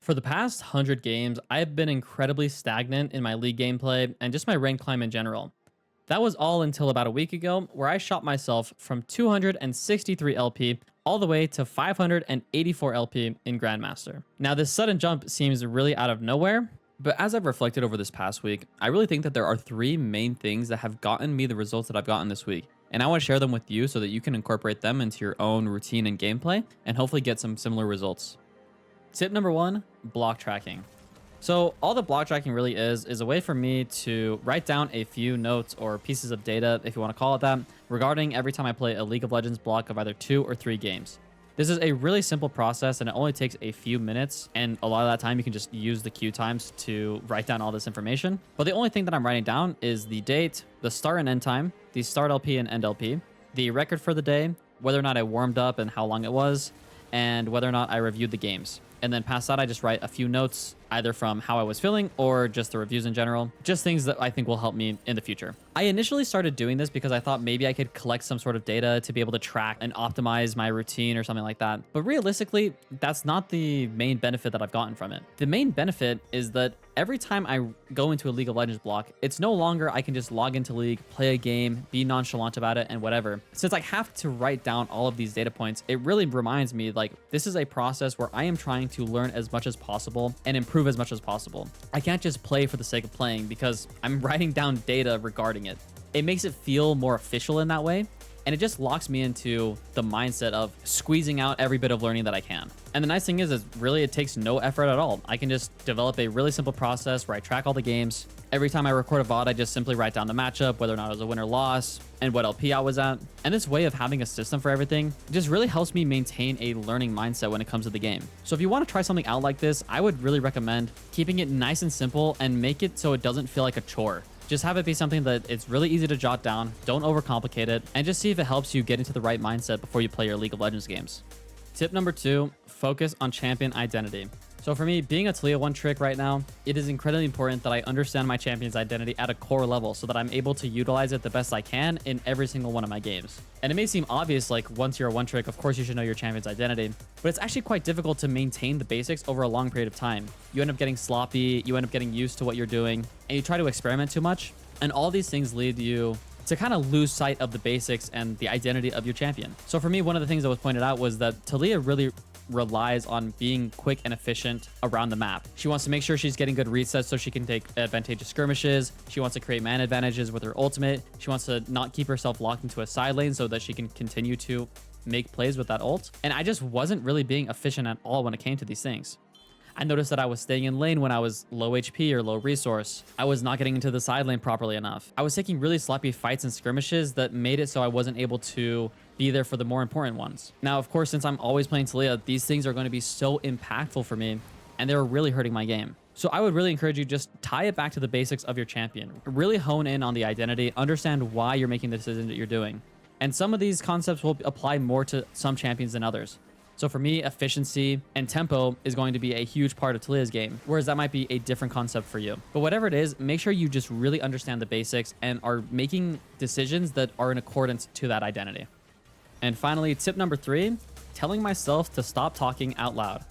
For the past 100 games, I've been incredibly stagnant in my league gameplay and just my rank climb in general. That was all until about a week ago, where I shot myself from 263 LP all the way to 584 LP in Grandmaster. Now, this sudden jump seems really out of nowhere, but as I've reflected over this past week, I really think that there are three main things that have gotten me the results that I've gotten this week. And I want to share them with you so that you can incorporate them into your own routine and gameplay and hopefully get some similar results. Tip number one, block tracking. So all the block tracking really is a way for me to write down a few notes or pieces of data, if you want to call it that, regarding every time I play a League of Legends block of either 2 or 3 games. This is a really simple process and it only takes a few minutes, and a lot of that time you can just use the queue times to write down all this information. But the only thing that I'm writing down is the date, the start and end time, the start LP and end LP, the record for the day, whether or not I warmed up and how long it was, and whether or not I reviewed the games. And then past that, I just write a few notes, either from how I was feeling or just the reviews in general, just things that I think will help me in the future. I initially started doing this because I thought maybe I could collect some sort of data to be able to track and optimize my routine or something like that. But realistically, that's not the main benefit that I've gotten from it. The main benefit is that every time I go into a League of Legends block, it's no longer I can just log into League, play a game, be nonchalant about it, and whatever. Since I have to write down all of these data points, it really reminds me like this is a process where I am trying to learn as much as possible and improve as much as possible. I can't just play for the sake of playing because I'm writing down data regarding it. It makes it feel more official in that way, and it just locks me into the mindset of squeezing out every bit of learning that I can. And the nice thing is really it takes no effort at all. I can just develop a really simple process where I track all the games. Every time I record a VOD, I just simply write down the matchup, whether or not it was a win or loss, and what LP I was at. And this way of having a system for everything just really helps me maintain a learning mindset when it comes to the game. So if you want to try something out like this, I would really recommend keeping it nice and simple and make it so it doesn't feel like a chore. Just have it be something that it's really easy to jot down, don't overcomplicate it, and just see if it helps you get into the right mindset before you play your League of Legends games. Tip number 2, focus on champion identity. So for me, being a Taliyah one trick right now, it is incredibly important that I understand my champion's identity at a core level so that I'm able to utilize it the best I can in every single one of my games. And it may seem obvious, like once you're a one trick, of course you should know your champion's identity, but it's actually quite difficult to maintain the basics over a long period of time. You end up getting sloppy, you end up getting used to what you're doing, and you try to experiment too much. And all these things lead you to kind of lose sight of the basics and the identity of your champion. So for me, one of the things that was pointed out was that Taliyah really relies on being quick and efficient around the map. She wants to make sure she's getting good resets so she can take advantageous skirmishes. She wants to create man advantages with her ultimate. She wants to not keep herself locked into a side lane so that she can continue to make plays with that ult. And I just wasn't really being efficient at all when it came to these things. I noticed that I was staying in lane when I was low HP or low resource. I was not getting into the side lane properly enough. I was taking really sloppy fights and skirmishes that made it so I wasn't able to be there for the more important ones. Now, of course, since I'm always playing Taliyah, these things are going to be so impactful for me, and they were really hurting my game. So I would really encourage you just tie it back to the basics of your champion. Really hone in on the identity, understand why you're making the decision that you're doing. And some of these concepts will apply more to some champions than others. So for me, efficiency and tempo is going to be a huge part of Taliyah's game, whereas that might be a different concept for you. But whatever it is, make sure you just really understand the basics and are making decisions that are in accordance to that identity. And finally, tip number 3, telling myself to stop talking out loud.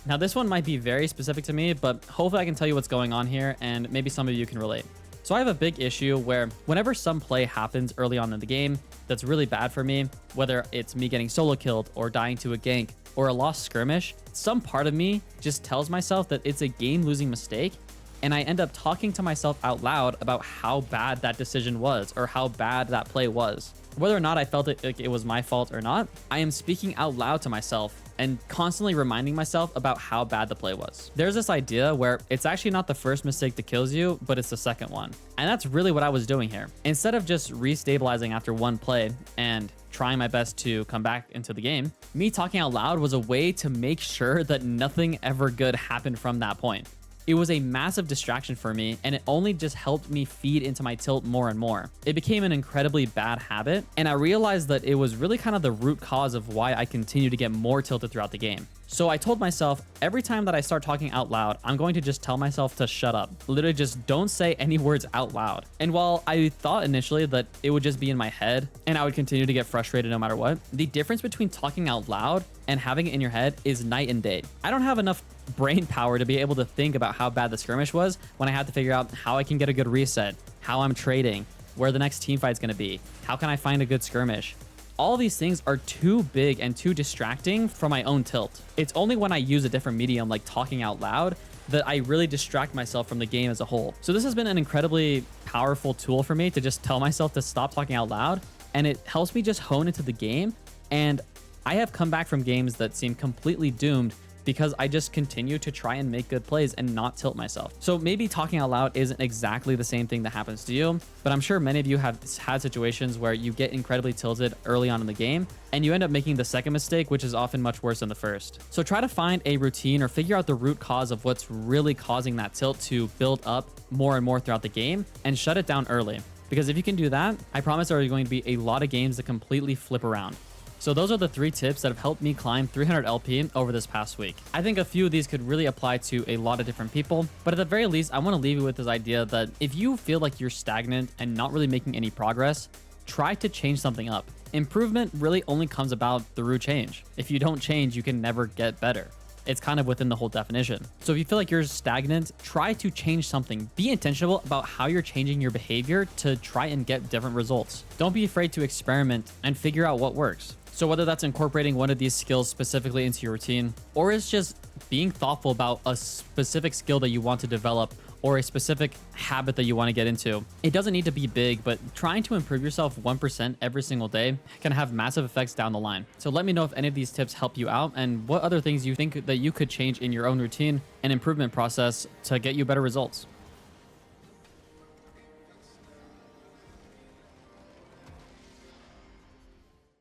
Now, this one might be very specific to me, but hopefully I can tell you what's going on here and maybe some of you can relate. So I have a big issue where whenever some play happens early on in the game that's really bad for me, whether it's me getting solo killed or dying to a gank or a lost skirmish, some part of me just tells myself that it's a game-losing mistake, and I end up talking to myself out loud about how bad that decision was or how bad that play was. Whether or not I felt it was my fault or not, I am speaking out loud to myself and constantly reminding myself about how bad the play was. There's this idea where it's actually not the first mistake that kills you, but it's the second one. And that's really what I was doing here. Instead of just restabilizing after one play and trying my best to come back into the game, me talking out loud was a way to make sure that nothing ever good happened from that point. It was a massive distraction for me, and it only just helped me feed into my tilt more and more. It became an incredibly bad habit, and I realized that it was really kind of the root cause of why I continue to get more tilted throughout the game. So I told myself every time that I start talking out loud, I'm going to just tell myself to shut up. Literally just don't say any words out loud. And while I thought initially that it would just be in my head and I would continue to get frustrated no matter what, the difference between talking out loud and having it in your head is night and day. I don't have enough brain power to be able to think about how bad the skirmish was when I had to figure out how I can get a good reset, how I'm trading, where the next team fight's going to be, how can I find a good skirmish. All these things are too big and too distracting from my own tilt. It's only when I use a different medium like talking out loud that I really distract myself from the game as a whole. So this has been an incredibly powerful tool for me to just tell myself to stop talking out loud, and it helps me just hone into the game. And I have come back from games that seem completely doomed because I just continue to try and make good plays and not tilt myself. So maybe talking out loud isn't exactly the same thing that happens to you, but I'm sure many of you have had situations where you get incredibly tilted early on in the game and you end up making the second mistake, which is often much worse than the first. So try to find a routine or figure out the root cause of what's really causing that tilt to build up more and more throughout the game and shut it down early. Because if you can do that, I promise there are going to be a lot of games that completely flip around. So those are the 3 tips that have helped me climb 300 LP over this past week. I think a few of these could really apply to a lot of different people, but at the very least, I want to leave you with this idea that if you feel like you're stagnant and not really making any progress, try to change something up. Improvement really only comes about through change. If you don't change, you can never get better. It's kind of within the whole definition. So if you feel like you're stagnant, try to change something. Be intentional about how you're changing your behavior to try and get different results. Don't be afraid to experiment and figure out what works. So whether that's incorporating one of these skills specifically into your routine, or it's just being thoughtful about a specific skill that you want to develop or a specific habit that you want to get into, it doesn't need to be big, but trying to improve yourself 1% every single day can have massive effects down the line. So let me know if any of these tips help you out and what other things you think that you could change in your own routine and improvement process to get you better results.